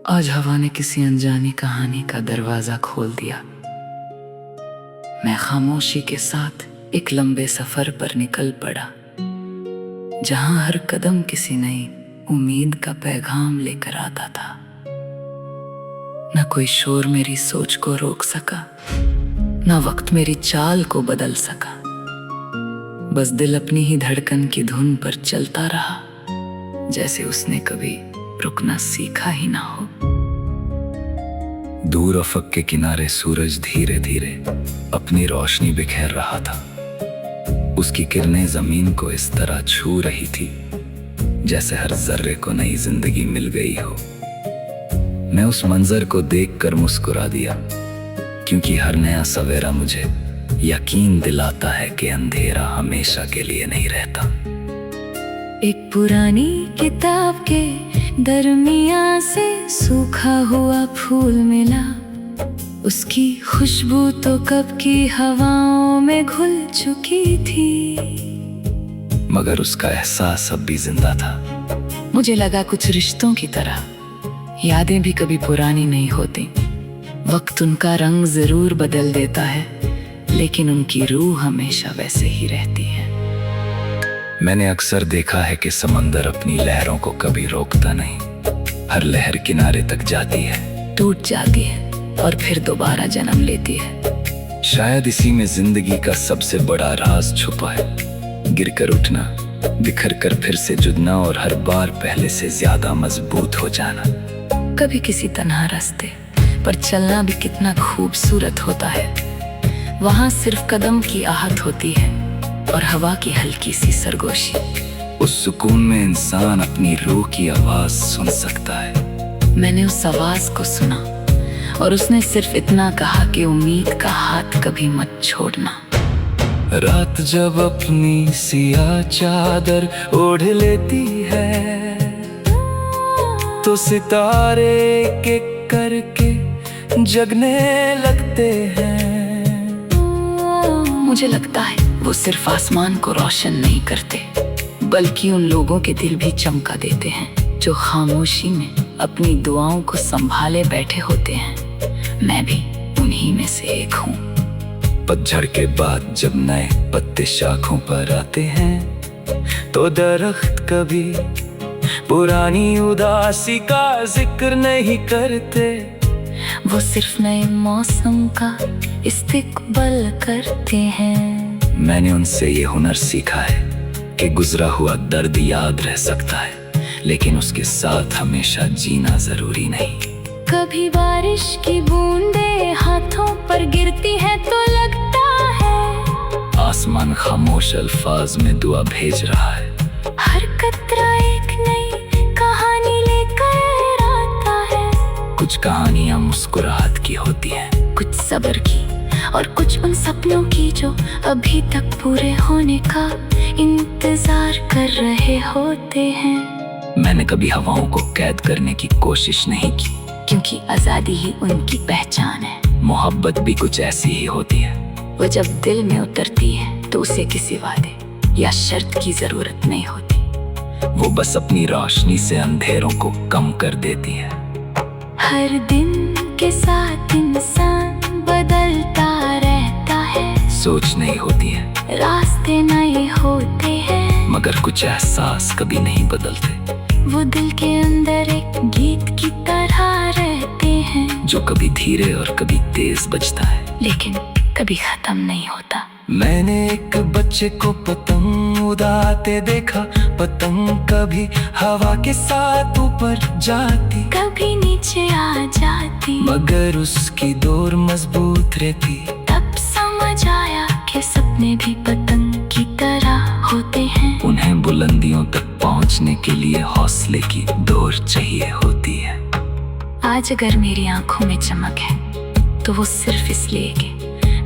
आज हवा ने किसी अनजानी कहानी का दरवाजा खोल दिया। मैं खामोशी के साथ एक लंबे सफर पर निकल पड़ा, जहां हर कदम किसी नई उम्मीद का पैगाम लेकर आता था। न कोई शोर मेरी सोच को रोक सका, न वक्त मेरी चाल को बदल सका। बस दिल अपनी ही धड़कन की धुन पर चलता रहा, जैसे उसने कभी रुकना सीखा ही ना हो। दूर अफक के किनारे सूरज धीरे धीरे अपनी रोशनी बिखेर रहा था। उसकी किरणें जमीन को इस तरह छू रही थी जैसे हर जर्रे को नई जिंदगी मिल गई हो। मैं उस मंजर को देखकर मुस्कुरा दिया, क्योंकि हर नया सवेरा मुझे यकीन दिलाता है कि अंधेरा हमेशा के लिए नहीं रहता। एक पुरानी किताब के दरमियां से सूखा हुआ फूल मिला। उसकी खुशबू तो कब की हवाओं में घुल चुकी थी, मगर उसका एहसास अब भी जिंदा था। मुझे लगा कुछ रिश्तों की तरह यादें भी कभी पुरानी नहीं होती। वक्त उनका रंग जरूर बदल देता है, लेकिन उनकी रूह हमेशा वैसे ही रहती है। मैंने अक्सर देखा है कि समंदर अपनी लहरों को कभी रोकता नहीं। हर लहर किनारे तक जाती है, टूट जाती है और फिर दोबारा जन्म लेती है। शायद इसी में जिंदगी का सबसे बड़ा राज छुपा है। गिरकर उठना, बिखर कर फिर से जुड़ना और हर बार पहले से ज्यादा मजबूत हो जाना। कभी किसी तन्हा रास्ते पर चलना भी कितना खूबसूरत होता है। वहाँ सिर्फ कदम की आहट होती है और हवा की हल्की सी सरगोशी। उस सुकून में इंसान अपनी रूह की आवाज सुन सकता है। मैंने उस आवाज को सुना और उसने सिर्फ इतना कहा कि उम्मीद का हाथ कभी मत छोड़ना। रात जब अपनी सियाह चादर ओढ़ लेती है, तो सितारे एक एक करके जगने लगते हैं। मुझे लगता है वो सिर्फ आसमान को रोशन नहीं करते, बल्कि उन लोगों के दिल भी चमका देते हैं जो खामोशी में अपनी दुआओं को संभाले बैठे होते हैं। मैं भी उन्हीं में से एक हूँ। पतझड़ के बाद जब नए पत्ते शाखों पर आते हैं, तो दरख्त कभी पुरानी उदासी का जिक्र नहीं करते। वो सिर्फ नए मौसम का इस्तकबाल करते हैं। मैंने उनसे ये हुनर सीखा है कि गुजरा हुआ दर्द याद रह सकता है, लेकिन उसके साथ हमेशा जीना जरूरी नहीं। कभी बारिश की बूंदें हाथों पर गिरती है तो लगता है आसमान खामोश अल्फाज में दुआ भेज रहा है। हर कतरा एक नई कहानी लेकर आता है। कुछ कहानियां मुस्कुराहट की होती हैं, कुछ सब्र की और कुछ उन सपनों की जो अभी तक पूरे होने का इंतजार कर रहे होते हैं। मैंने कभी हवाओं को कैद करने की कोशिश नहीं की, क्योंकि आजादी ही उनकी पहचान है। मोहब्बत भी कुछ ऐसी ही होती है। वो जब दिल में उतरती है तो उसे किसी वादे या शर्त की जरूरत नहीं होती। वो बस अपनी रोशनी से अंधेरों को कम कर देती है। हर दिन के साथ इंसान बदलता रहता है। सोच नहीं होती है, रास्ते नए होते हैं, मगर कुछ एहसास कभी नहीं बदलते। वो दिल के अंदर एक गीत की तरह रहते हैं, जो कभी धीरे और कभी तेज बजता है, लेकिन कभी खत्म नहीं होता। मैंने एक बच्चे को पतंग उड़ाते देखा। पतंग कभी हवा के साथ ऊपर जाती, कभी नीचे आ जाती, मगर उसकी डोर मजबूत रहती। तब समझ आया कि सपने भी पतंग की तरह होते हैं। उन्हें बुलंदियों तक पहुंचने के लिए हौसले की डोर चाहिए होती है। आज अगर मेरी आंखों में चमक है तो वो सिर्फ इसलिए कि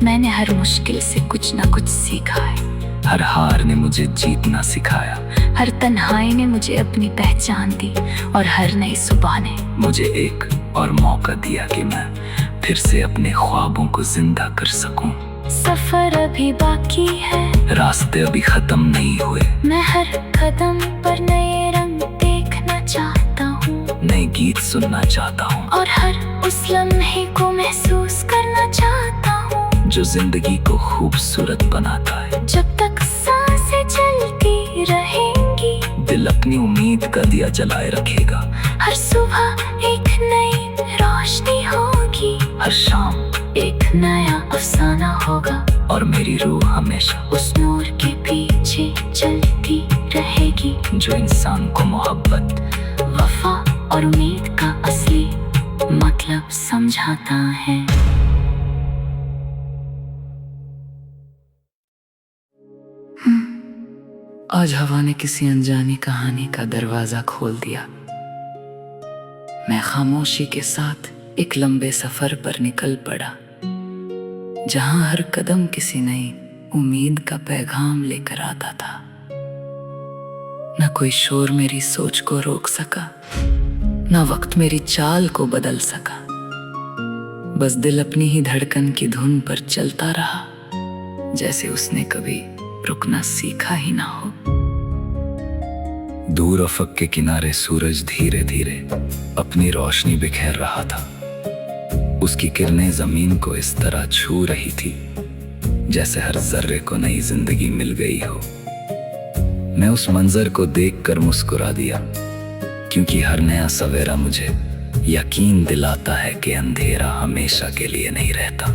मैंने हर मुश्किल से कुछ ना कुछ सीखा है। हर हार ने मुझे जीतना सिखाया, हर तन्हाई ने मुझे अपनी पहचान दी, और हर नई सुबह ने मुझे एक और मौका दिया कि मैं फिर से अपने ख्वाबों को जिंदा कर सकूं। सफर अभी बाकी है, रास्ते अभी खत्म नहीं हुए। मैं हर कदम पर नए रंग देखना चाहता हूँ। नई गीत सुनना चाहता हूँ और हर उस लम्हे को महसूस करना चाहता हूँ जो जिंदगी को खूबसूरत बनाता है। जब तक सांसें चलती रहेंगी दिल अपनी उम्मीद का दिया जलाए रखेगा। हर सुबह एक नई रोशनी होगी, हर शाम एक नया अफसाना होगा और मेरी रूह हमेशा उस नूर के पीछे चलती रहेगी जो इंसान को मोहब्बत, वफा और उम्मीद का असली मतलब समझाता है। आज हवा ने किसी अनजानी कहानी का दरवाजा खोल दिया। मैं खामोशी के साथ एक लंबे सफर पर निकल पड़ा, जहां हर कदम किसी नई उम्मीद का पैगाम लेकर आता था। न कोई शोर मेरी सोच को रोक सका, न वक्त मेरी चाल को बदल सका। बस दिल अपनी ही धड़कन की धुन पर चलता रहा, जैसे उसने कभी रुकना सीखा ही ना हो। दूर अफक के किनारे सूरज धीरे धीरे अपनी रोशनी बिखेर रहा था। उसकी किरणें जमीन को इस तरह छू रही थी जैसे हर जर्रे को नई जिंदगी मिल गई हो। मैं उस मंजर को देखकर मुस्कुरा दिया, क्योंकि हर नया सवेरा मुझे यकीन दिलाता है कि अंधेरा हमेशा के लिए नहीं रहता।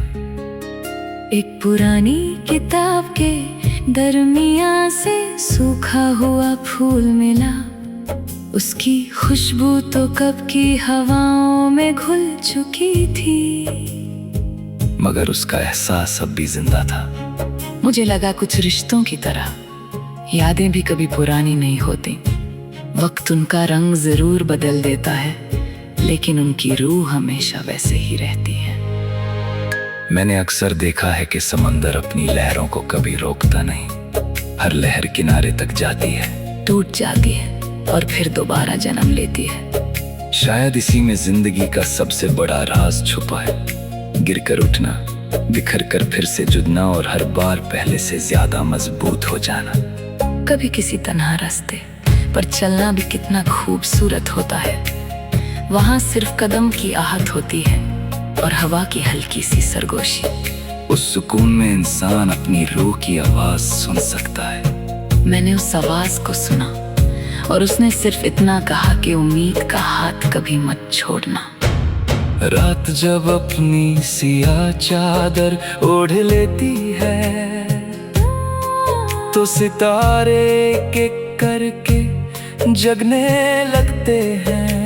एक पुरानी किताब के दरमियां से सूखा हुआ फूल मिला, उसकी खुशबू तो कब की हवाओं में घुल चुकी थी, मगर उसका एहसास अब भी जिंदा था। मुझे लगा कुछ रिश्तों की तरह यादें भी कभी पुरानी नहीं होती। वक्त उनका रंग जरूर बदल देता है, लेकिन उनकी रूह हमेशा वैसे ही रहती है। मैंने अक्सर देखा है कि समंदर अपनी लहरों को कभी रोकता नहीं। हर लहर किनारे तक जाती है, टूट जाती है और फिर दोबारा जन्म लेती है। शायद इसी में जिंदगी का सबसे बड़ा राज छुपा है। गिरकर उठना, बिखर कर फिर से जुड़ना और हर बार पहले से ज्यादा मजबूत हो जाना। कभी किसी तन्हा रास्ते पर चलना भी कितना खूबसूरत होता है। वहाँ सिर्फ कदम की आहट होती है और हवा की हल्की सी सरगोशी। उस सुकून में इंसान अपनी रूह की आवाज सुन सकता है। मैंने उस आवाज को सुना और उसने सिर्फ इतना कहा कि उम्मीद का हाथ कभी मत छोड़ना। रात जब अपनी सियाह चादर ओढ़ लेती है तो सितारे एक एक करके जगने लगते हैं।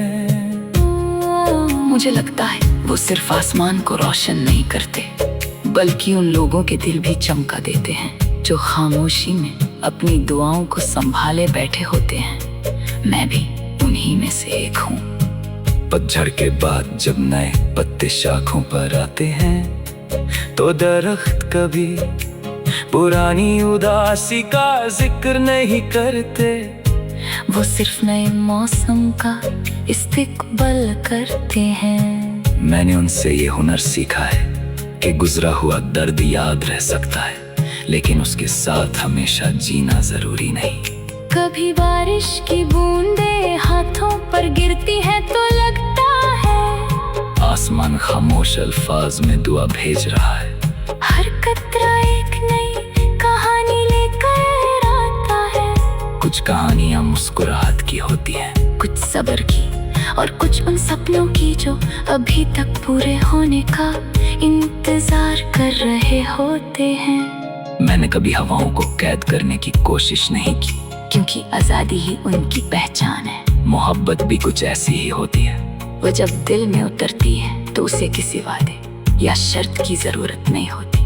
मुझे लगता है वो सिर्फ आसमान को रोशन नहीं करते, बल्कि उन लोगों के दिल भी चमका देते हैं जो खामोशी में अपनी दुआओं को संभाले बैठे होते हैं। मैं भी उन्हीं में से एक हूँ। पतझड़ के बाद जब नए पत्ते शाखों पर आते हैं तो दरख्त कभी पुरानी उदासी का जिक्र नहीं करते। वो सिर्फ नए मौसम का इस्तकबाल करते हैं। मैंने उनसे ये हुनर सीखा है कि गुजरा हुआ दर्द याद रह सकता है, लेकिन उसके साथ हमेशा जीना जरूरी नहीं। कभी बारिश की बूंदें हाथों पर गिरती है तो लगता है आसमान खामोश अल्फाज में दुआ भेज रहा है। हर कतरा एक नई कहानी लेकर आता है। कुछ कहानियां मुस्कुराहट की होती हैं, कुछ सब्र की और कुछ उन सपनों की जो अभी तक पूरे होने का इंतजार कर रहे होते हैं। मैंने कभी हवाओं को कैद करने की कोशिश नहीं की, क्योंकि आजादी ही उनकी पहचान है। मोहब्बत भी कुछ ऐसी ही होती है। वो जब दिल में उतरती है तो उसे किसी वादे या शर्त की जरूरत नहीं होती।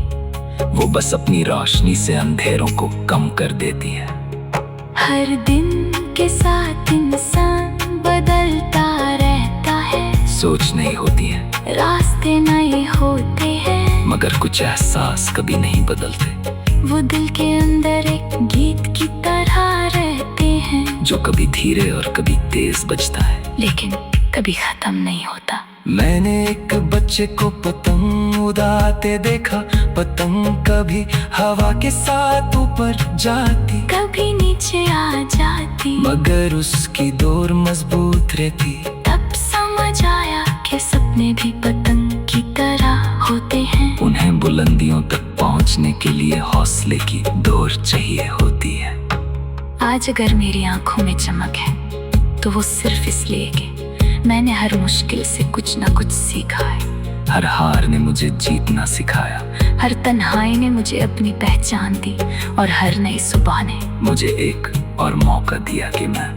वो बस अपनी रोशनी से अंधेरों को कम कर देती है। हर दिन के साथ इंसान बदलता रहता है। सोच नहीं होती है, रास्ते नए होते हैं, मगर कुछ एहसास कभी नहीं बदलते। वो दिल के अंदर एक गीत की तरह रहते हैं, जो कभी धीरे और कभी तेज बजता है, लेकिन कभी खत्म नहीं होता। मैंने एक बच्चे को पतंग उड़ाते देखा। पतंग कभी हवा के साथ ऊपर जाती, कभी नीचे आ जाती, मगर उसकी डोर मजबूत रहती। तब सपने भी पतंग की तरह होते हैं। उन्हें बुलंदियों तक पहुंचने के लिए हौसले की डोर चाहिए होती है। आज अगर मेरी आंखों में चमक है तो वो सिर्फ इसलिए कि मैंने हर मुश्किल से कुछ ना कुछ सीखा है। हर हार ने मुझे जीतना सिखाया, हर तन्हाई ने मुझे अपनी पहचान दी और हर नई सुबह ने मुझे एक और मौका दिया कि मैं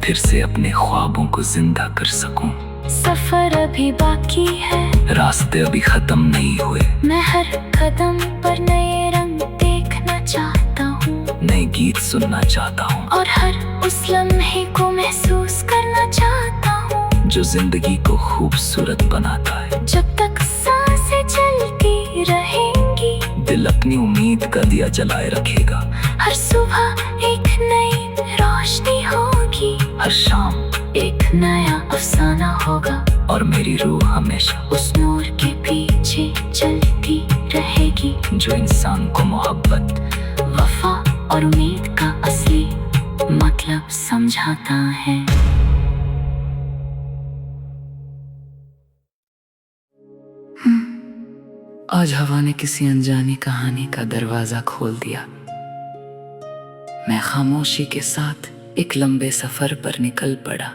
फिर से अपने ख्वाबों को जिंदा कर सकूं। सफर अभी बाकी है, रास्ते अभी खत्म नहीं हुए। मैं हर कदम पर नए रंग देखना चाहता हूँ, नए गीत सुनना चाहता हूँ और हर उस लम्हे को महसूस करना चाहता हूँ जो जिंदगी को खूबसूरत बनाता है। जब तक सांसें चलती रहेंगी, दिल अपनी उम्मीद का दिया जलाए रखेगा। हर सुबह एक नई रोशनी होगी, हर शाम एक नया अफसाना होगा और मेरी रूह हमेशा उस नूर के पीछे चलती रहेगी जो इंसान को मोहब्बत, वफा और उम्मीद का असली मतलब समझाता है। आज हवा ने किसी अनजानी कहानी का दरवाजा खोल दिया। मैं खामोशी के साथ एक लंबे सफर पर निकल पड़ा,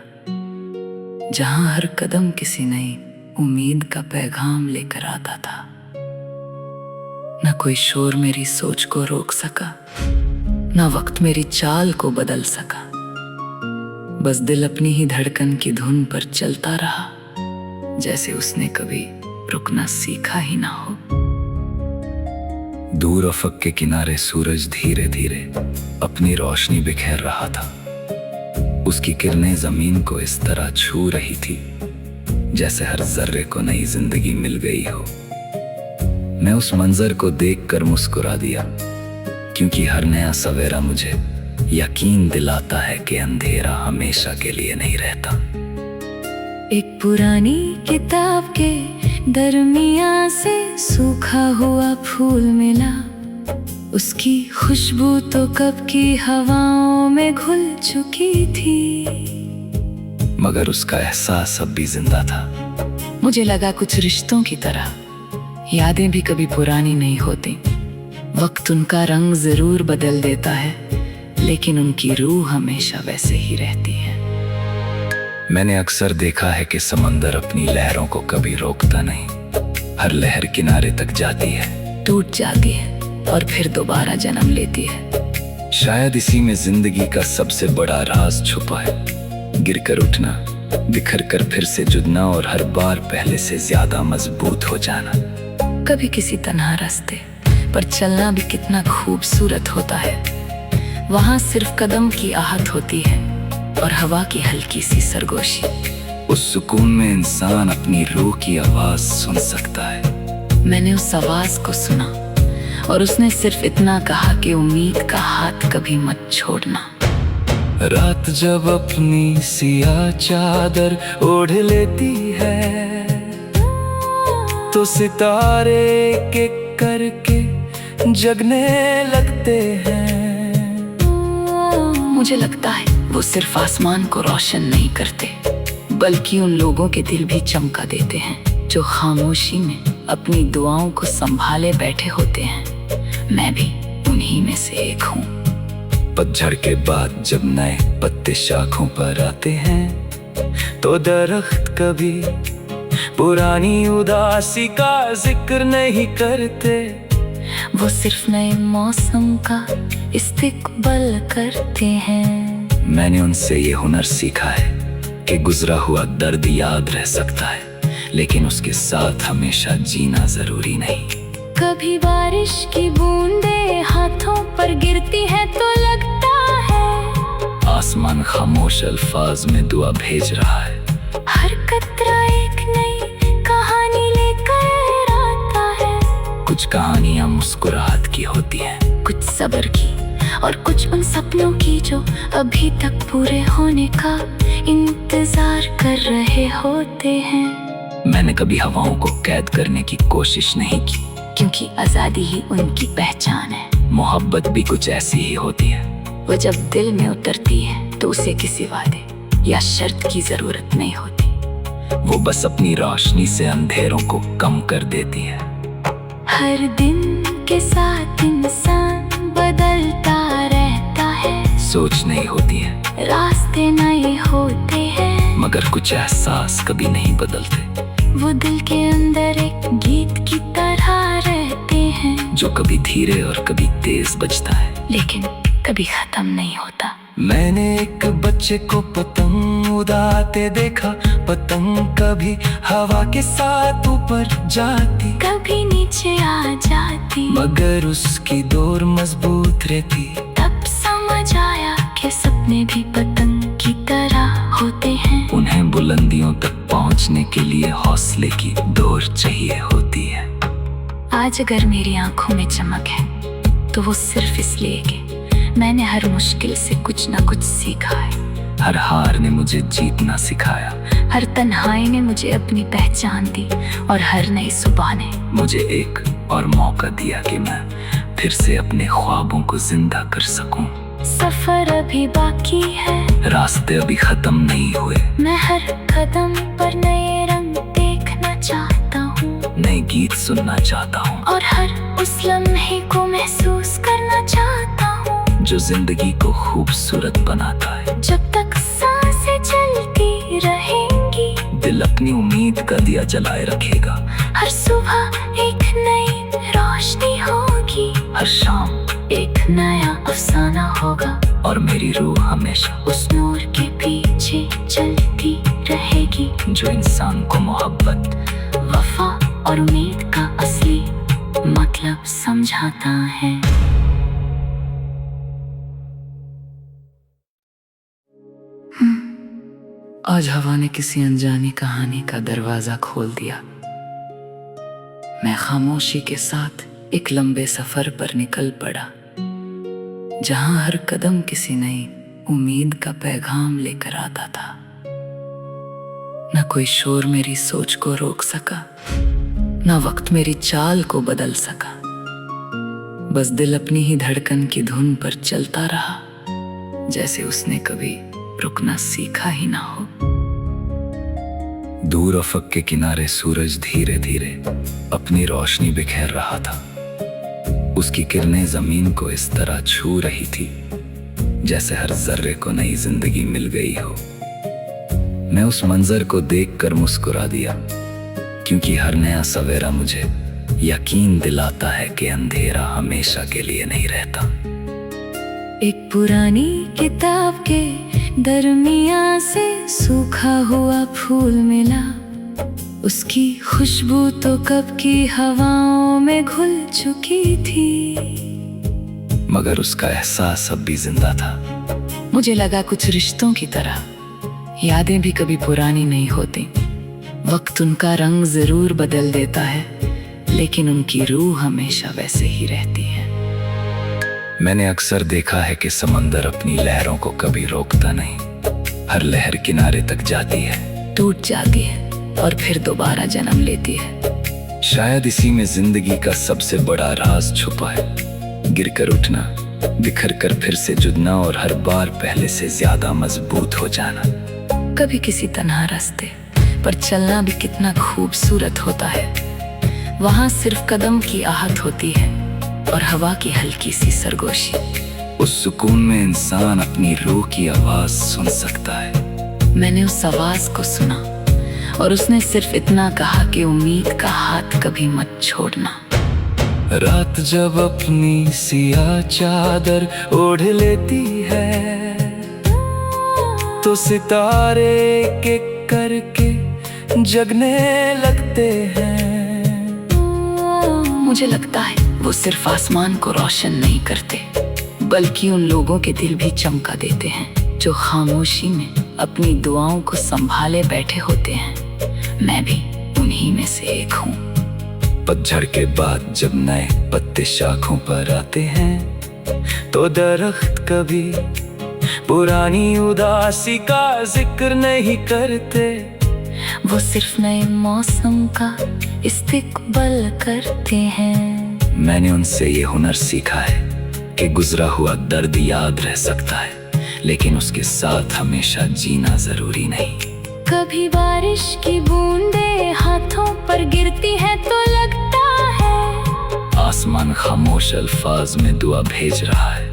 जहां हर कदम किसी नई उम्मीद का पैगाम लेकर आता था। न कोई शोर मेरी सोच को रोक सका, न वक्त मेरी चाल को बदल सका। बस दिल अपनी ही धड़कन की धुन पर चलता रहा, जैसे उसने कभी रुकना सीखा ही ना हो। दूर अफक के किनारे सूरज धीरे धीरे अपनी रोशनी बिखेर रहा था। उसकी किरणें जमीन को इस तरह छू रही थी जैसे हर जर्रे को नई जिंदगी मिल गई हो। मैं उस मंजर को देखकर मुस्कुरा दिया, क्योंकि हर नया सवेरा मुझे यकीन दिलाता है कि अंधेरा हमेशा के लिए नहीं रहता। एक पुरानी किताब के दरमियां से सूखा हुआ फूल मिला, उसकी खुशबू तो कब की हवाओं में घुल चुकी थी, मगर उसका एहसास अब भी जिंदा था। मुझे लगा कुछ रिश्तों की तरह यादें भी कभी पुरानी नहीं होती। वक्त उनका रंग जरूर बदल देता है, लेकिन उनकी रूह हमेशा वैसे ही रहती है। मैंने अक्सर देखा है कि समंदर अपनी लहरों को कभी रोकता नहीं। हर लहर किनारे तक जाती है, टूट जाती है और फिर दोबारा जन्म लेती है। शायद इसी में जिंदगी का सबसे बड़ा राज छुपा है। गिरकर उठना, बिखर कर फिर से जुड़ना और हर बार पहले से ज्यादा मजबूत हो जाना। कभी किसी तन्हा रास्ते पर चलना भी कितना खूबसूरत होता है। वहाँ सिर्फ कदम की आहट होती है और हवा की हल्की सी सरगोशी। उस सुकून में इंसान अपनी रूह की आवाज सुन सकता है। मैंने उस आवाज को सुना और उसने सिर्फ इतना कहा कि उम्मीद का हाथ कभी मत छोड़ना। रात जब अपनी सियाह चादर ओढ़ लेती है तो सितारे के करके जगने लगते हैं। मुझे लगता है वो सिर्फ आसमान को रोशन नहीं करते, बल्कि उन लोगों के दिल भी चमका देते हैं जो खामोशी में अपनी दुआओं को संभाले बैठे होते हैं। मैं भी उन्हीं में से एक हूँ। पतझड़ के बाद जब नए पत्ते शाखों पर आते हैं तो दरख्त कभी पुरानी उदासी का जिक्र नहीं करते। वो सिर्फ नए मौसम का इस्तकबाल करते हैं। मैंने उनसे ये हुनर सीखा है कि गुजरा हुआ दर्द याद रह सकता है, लेकिन उसके साथ हमेशा जीना जरूरी नहीं। कभी बारिश की बूंदें हाथों पर गिरती है तो लगता है आसमान खामोश अल्फाज में दुआ भेज रहा है। हर कतरा एक नई कहानी लेकर आता है। कुछ कहानियां मुस्कुराहट की होती हैं, कुछ सब्र की और कुछ उन सपनों की जो अभी तक पूरे होने का इंतजार कर रहे होते हैं। मैंने कभी हवाओं को कैद करने की कोशिश नहीं की, क्योंकि आजादी ही उनकी पहचान है। मोहब्बत भी कुछ ऐसी ही होती है। वो जब दिल में उतरती है तो उसे किसी वादे या शर्त की जरूरत नहीं होती। वो बस अपनी रोशनी से अंधेरों को कम कर देती है। हर दिन के साथ इंसान बदलता रहता है। सोच नहीं होती है, रास्ते नए होते हैं, मगर कुछ एहसास कभी नहीं बदलते। वो दिल के अंदर एक गीत की तरह रहते हैं, जो कभी धीरे और कभी तेज बजता है, लेकिन कभी खत्म नहीं होता। मैंने एक बच्चे को पतंग उड़ाते देखा। पतंग कभी हवा के साथ ऊपर जाती, कभी नीचे आ जाती, मगर उसकी डोर मजबूत रहती। तब समझ आया कि सपने भी पतंग की तरह होते हैं। उन्हें बुलंदियों तक पहुंचने के लिए हौसले की डोर चाहिए होती है। आज अगर मेरी आंखों में चमक है तो वो सिर्फ इसलिए कि मैंने हर मुश्किल से कुछ ना कुछ सीखा है। हर हार ने मुझे जीतना सिखाया, हर तन्हाई ने मुझे अपनी पहचान दी, और हर नई सुबह ने मुझे एक और मौका दिया कि मैं फिर से अपने ख्वाबों को जिंदा कर सकूं। सफर अभी बाकी है, रास्ते अभी खत्म नहीं हुए। मैं हर कदम पर नए रंग देखना चाहता हूँ, नए गीत सुनना चाहता हूँ, और हर उस लम्हे को महसूस करना चाहता हूँ जो जिंदगी को खूबसूरत बनाता है। जब तक सांसें चलती रहेंगी, दिल अपनी उम्मीद का दिया जलाए रखेगा। हर सुबह एक नई रोशनी होगी, हर शाम एक नया अफसाना होगा, और मेरी रूह हमेशा उस नूर के पीछे चलती रहेगी जो इंसान को मोहब्बत, वफा और उम्मीद का असली मतलब समझाता है। आज हवा ने किसी अनजानी कहानी का दरवाजा खोल दिया। मैं खामोशी के साथ एक लंबे सफर पर निकल पड़ा, जहां हर कदम किसी नई उम्मीद का पैगाम लेकर आता था। न कोई शोर मेरी सोच को रोक सका, न वक्त मेरी चाल को बदल सका। बस दिल अपनी ही धड़कन की धुन पर चलता रहा, जैसे उसने कभी रुकना सीखा ही ना हो। दूर अफक के किनारे सूरज धीरे धीरे अपनी रोशनी बिखेर रहा था। उसकी किरणें जमीन को इस तरह छू रही थी जैसे हर जर्रे को नई जिंदगी मिल गई हो। मैं उस मंजर को देखकर मुस्कुरा दिया, क्योंकि हर नया सवेरा मुझे यकीन दिलाता है कि अंधेरा हमेशा के लिए नहीं रहता। एक पुरानी किताब के दरमियां से सूखा हुआ फूल मिला, उसकी खुशबू तो कब की हवाओं में घुल चुकी थी, मगर उसका एहसास अब भी जिंदा था। मुझे लगा कुछ रिश्तों की तरह यादें भी कभी पुरानी नहीं होती। वक्त उनका रंग जरूर बदल देता है, लेकिन उनकी रूह हमेशा वैसे ही रहती है। मैंने अक्सर देखा है कि समंदर अपनी लहरों को कभी रोकता नहीं। हर लहर किनारे तक जाती है, टूट जाती है और फिर दोबारा जन्म लेती है। शायद इसी में जिंदगी का सबसे बड़ा राज छुपा है। गिरकर उठना, बिखर कर फिर से जुड़ना, और हर बार पहले से ज्यादा मजबूत हो जाना। कभी किसी तन्हा रास्ते पर चलना भी कितना खूबसूरत होता है। वहाँ सिर्फ कदम की आहट होती है और हवा की हल्की सी सरगोशी। उस सुकून में इंसान अपनी रूह की आवाज सुन सकता है। मैंने उस आवाज को सुना और उसने सिर्फ इतना कहा कि उम्मीद का हाथ कभी मत छोड़ना। रात जब अपनी सियाह चादर ओढ़ लेती है, तो सितारे एक एक करके जगने लगते हैं। मुझे लगता है वो सिर्फ आसमान को रोशन नहीं करते, बल्कि उन लोगों के दिल भी चमका देते हैं जो खामोशी में अपनी दुआओं को संभाले बैठे होते हैं। मैं भी उन्हीं में से एक हूँ। पतझड़ के बाद जब नए पत्ते शाखों पर आते हैं, तो दरख्त कभी पुरानी उदासी का जिक्र नहीं करते। वो सिर्फ नए मौसम का इस्तकबाल करते हैं। मैंने उनसे ये हुनर सीखा है कि गुजरा हुआ दर्द याद रह सकता है, लेकिन उसके साथ हमेशा जीना जरूरी नहीं। कभी बारिश की बूंदें हाथों पर गिरती है तो लगता है आसमान खामोश अल्फाज में दुआ भेज रहा है।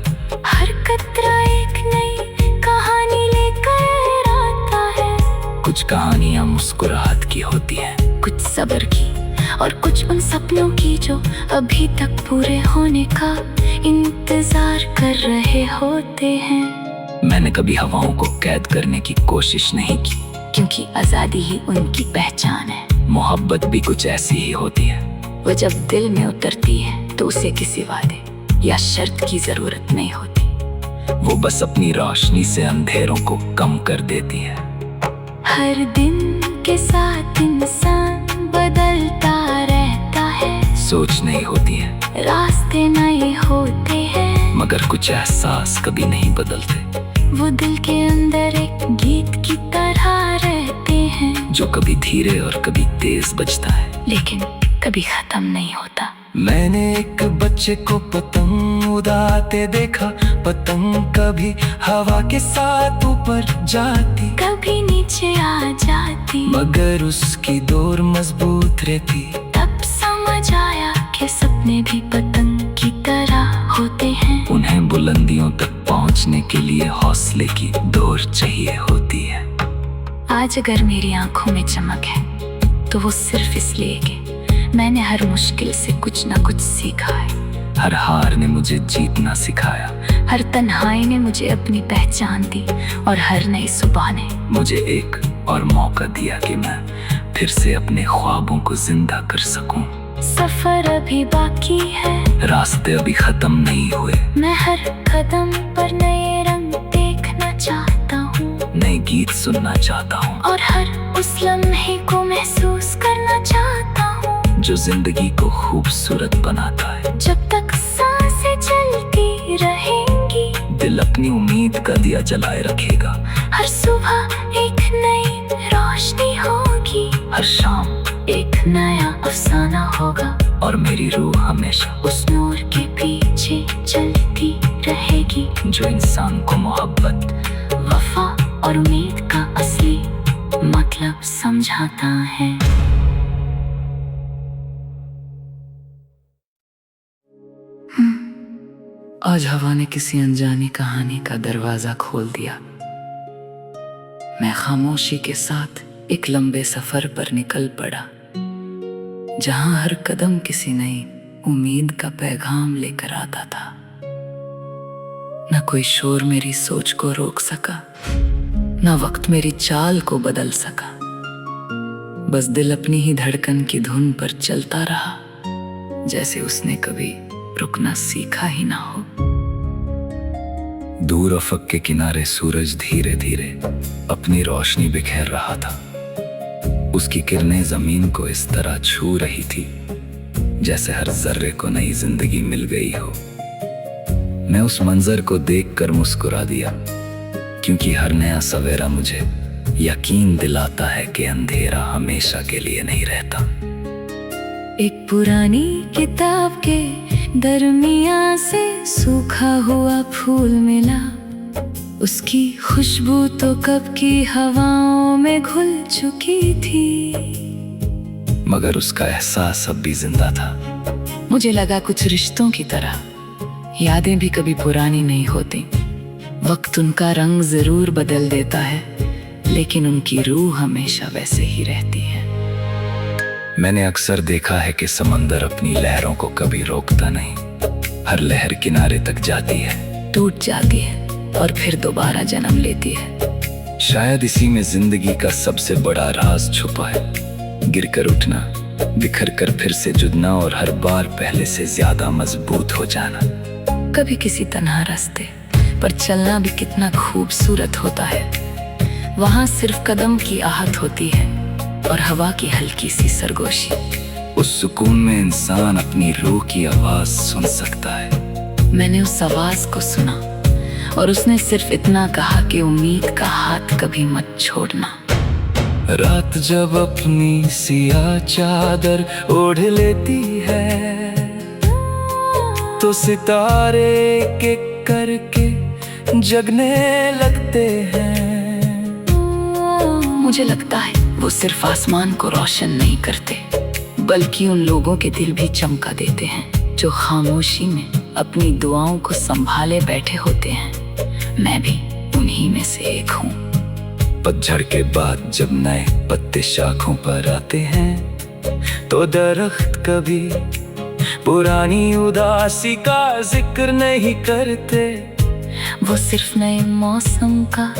हर कतरा एक नई कहानी लेकर आता है। कुछ कहानियां मुस्कुराहट की होती हैं, कुछ सब्र की और कुछ उन सपनों की जो अभी तक पूरे होने का इंतजार कर रहे होते हैं। मैंने कभी हवाओं को कैद करने की कोशिश नहीं की, क्योंकि आजादी ही उनकी पहचान है। मोहब्बत भी कुछ ऐसी ही होती है। वो जब दिल में उतरती है तो उसे किसी वादे या शर्त की जरूरत नहीं होती। वो बस अपनी रोशनी से अंधेरों को कम कर देती है। हर दिन के साथ इंसान बदलता रहता है। सोच नहीं होती है, रास्ते नए होते हैं, मगर कुछ एहसास कभी नहीं बदलते। वो दिल के अंदर एक गीत की तरह रहते हैं, जो कभी धीरे और कभी तेज बजता है, लेकिन कभी खत्म नहीं होता। मैंने एक बच्चे को पतंग उड़ाते देखा। पतंग कभी हवा के साथ ऊपर जाती, कभी नीचे आ जाती, मगर उसकी डोर मजबूत रहती। तब समझ आया कि सपने भी पतंग की तरह होते हैं। उन्हें बुलंदियों तक पहुंचने के लिए हौसले की डोर चाहिए होती है। आज अगर मेरी आंखों में चमक है तो वो सिर्फ इसलिए कि मैंने हर मुश्किल से कुछ न कुछ सीखा है। हर हार ने मुझे जीतना सिखाया, हर तन्हाई ने मुझे अपनी पहचान दी, और हर नई सुबह ने मुझे एक और मौका दिया कि मैं फिर से अपने ख्वाबों को जिंदा कर सकूं। सफर अभी बाकी है, रास्ते अभी खत्म नहीं हुए। मैं हर कदम पर नए रंग देखना चाहता हूँ, नए गीत सुनना चाहता हूँ, और हर उस लम्हे को महसूस करना चाहता हूँ जो जिंदगी को खूबसूरत बनाता है। जब तक सांसें चलती रहेंगी, दिल अपनी उम्मीद का दिया जलाए रखेगा। हर सुबह एक नई रोशनी होगी, हर शाम एक नया अफसाना होगा, और मेरी रूह हमेशा उस नूर के पीछे चलती रहेगी जो इंसान को मोहब्बत, वफा और उम्मीद का असली मतलब समझाता है। आज हवा ने किसी अनजानी कहानी का दरवाजा खोल दिया। मैं खामोशी के साथ एक लंबे सफर पर निकल पड़ा, जहां हर कदम किसी नई उम्मीद का पैगाम लेकर आता था। न कोई शोर मेरी सोच को रोक सका, न वक्त मेरी चाल को बदल सका। बस दिल अपनी ही धड़कन की धुन पर चलता रहा, जैसे उसने कभी रुकना सीखा ही ना हो। दूर अफक के किनारे सूरज धीरे धीरे अपनी रोशनी बिखेर रहा था। उसकी किरणें जमीन को इस तरह छू रही थी जैसे हर जर्रे को नई जिंदगी मिल गई हो। मैं उस मंजर को देखकर मुस्कुरा दिया, क्योंकि हर नया सवेरा मुझे यकीन दिलाता है कि अंधेरा हमेशा के लिए नहीं रहता। एक पुरानी किताब के दरमियां से सूखा हुआ फूल मिला, उसकी खुशबू तो कब की हवाओं में घुल चुकी थी, मगर उसका एहसास अब भी जिंदा था। मुझे लगा कुछ रिश्तों की तरह यादें भी कभी पुरानी नहीं होती। वक्त उनका रंग जरूर बदल देता है, लेकिन उनकी रूह हमेशा वैसे ही रहती है। मैंने अक्सर देखा है कि समंदर अपनी लहरों को कभी रोकता नहीं। हर लहर किनारे तक जाती है, टूट जाती है और फिर दोबारा जन्म लेती है। शायद इसी में जिंदगी का सबसे बड़ा राज छुपा है। गिरकर उठना, बिखर कर फिर से जुड़ना, और हर बार पहले से ज्यादा मजबूत हो जाना। कभी किसी तन्हा रास्ते पर चलना भी कितना खूबसूरत होता है। वहाँ सिर्फ कदम की आहट होती है और हवा की हल्की सी सरगोशी। उस सुकून में इंसान अपनी रूह की आवाज सुन सकता है। मैंने उस आवाज को सुना और उसने सिर्फ इतना कहा कि उम्मीद का हाथ कभी मत छोड़ना। रात जब अपनी सियाह चादर ओढ़ लेती है, तो सितारे एक एक करके जगने लगते हैं। मुझे लगता है वो सिर्फ आसमान को रोशन नहीं करते, बल्कि उन लोगों के दिल भी चमका देते हैं जो खामोशी में अपनी दुआओं को संभाले बैठे होते हैं। मैं भी उन्हीं में से एक हूँ। पतझड़ के बाद जब नए पत्ते शाखों पर आते हैं तो दरख्त कभी पुरानी उदासी का जिक्र नहीं करते। वो सिर्फ नए मौसम का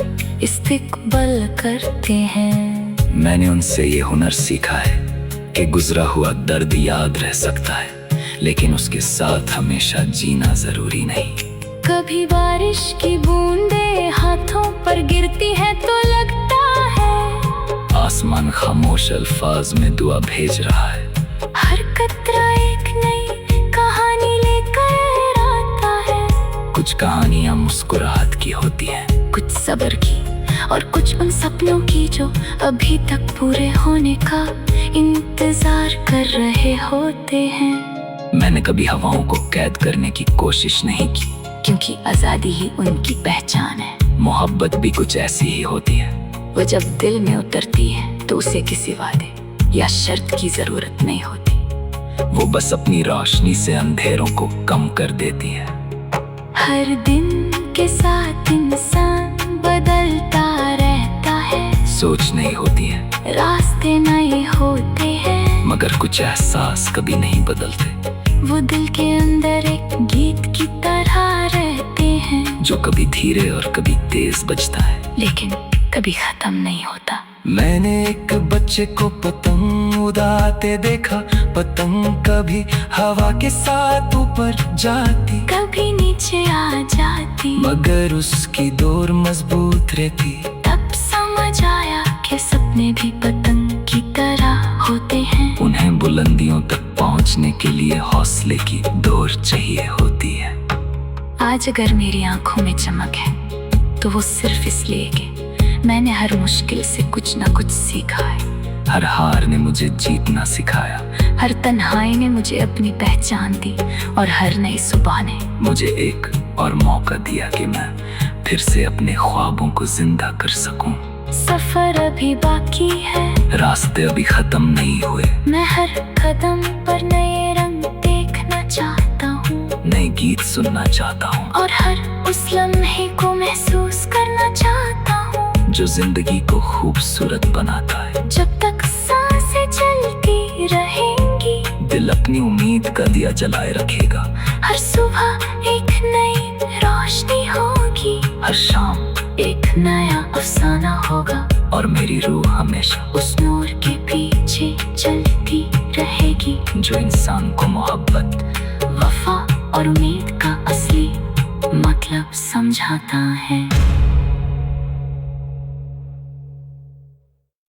इस्तकबाल करते हैं। मैंने उनसे ये हुनर सीखा है कि गुजरा हुआ दर्द याद रह सकता है, लेकिन उसके साथ हमेशा जीना जरूरी नहीं। कभी बारिश की बूंदें हाथों पर गिरती है तो लगता है आसमान खामोश अल्फाज में दुआ भेज रहा है। हर कतरा एक नई कहानी लेकर आता है। कुछ कहानियां मुस्कुराहट की होती हैं, कुछ सब्र की और कुछ उन सपनों की जो अभी तक पूरे होने का इंतजार कर रहे होते हैं। मैंने कभी हवाओं को कैद करने की कोशिश नहीं की, क्योंकि आजादी ही उनकी पहचान है। मोहब्बत भी कुछ ऐसी ही होती है। वो जब दिल में उतरती है तो उसे किसी वादे या शर्त की जरूरत नहीं होती। वो बस अपनी रोशनी से अंधेरों को कम कर देती है। हर दिन के साथ इंसान बदलता रहता है। सोच नहीं होती है, रास्ते नए होते हैं, मगर कुछ एहसास कभी नहीं बदलते। वो दिल के अंदर एक गीत की तरह रहते हैं, जो कभी धीरे और कभी तेज बजता है, लेकिन कभी खत्म नहीं होता। मैंने एक बच्चे को पतंग उड़ाते देखा। पतंग कभी हवा के साथ ऊपर जाती, कभी नीचे आ जाती, मगर उसकी डोर मजबूत रहती। तब समझ आया कि सपने भी पतंग की तरह होते हैं। उन्हें बुलंदियों तक पहुंचने के लिए हौसले की डोर चाहिए होती है। आज अगर मेरी आंखों में चमक है तो वो सिर्फ इसलिए कि मैंने हर मुश्किल से कुछ न कुछ सीखा है। हर हार ने मुझे जीतना सिखाया, हर तन्हाई ने मुझे अपनी पहचान दी, और हर नई सुबह ने मुझे एक और मौका दिया कि मैं फिर से अपने ख्वाबों को जिंदा कर सकूं। सफर अभी बाकी है, रास्ते अभी खत्म नहीं हुए। मैं हर कदम पर नए रंग देखना चाहता हूँ, नए गीत सुनना चाहता हूँ, और हर उस लम्हे को महसूस करना चाहता हूँ जो जिंदगी को खूबसूरत बनाता है। जब तक सांसें चलती रहेंगी, दिल अपनी उम्मीद का दिया जलाए रखेगा। हर सुबह एक नई रोशनी होगी, हर शाम एक नया अफसाना होगा, और मेरी रूह हमेशा उस नूर के पीछे चलती रहेगी जो इंसान को मोहब्बत, वफा और उम्मीद का असली मतलब समझाता है।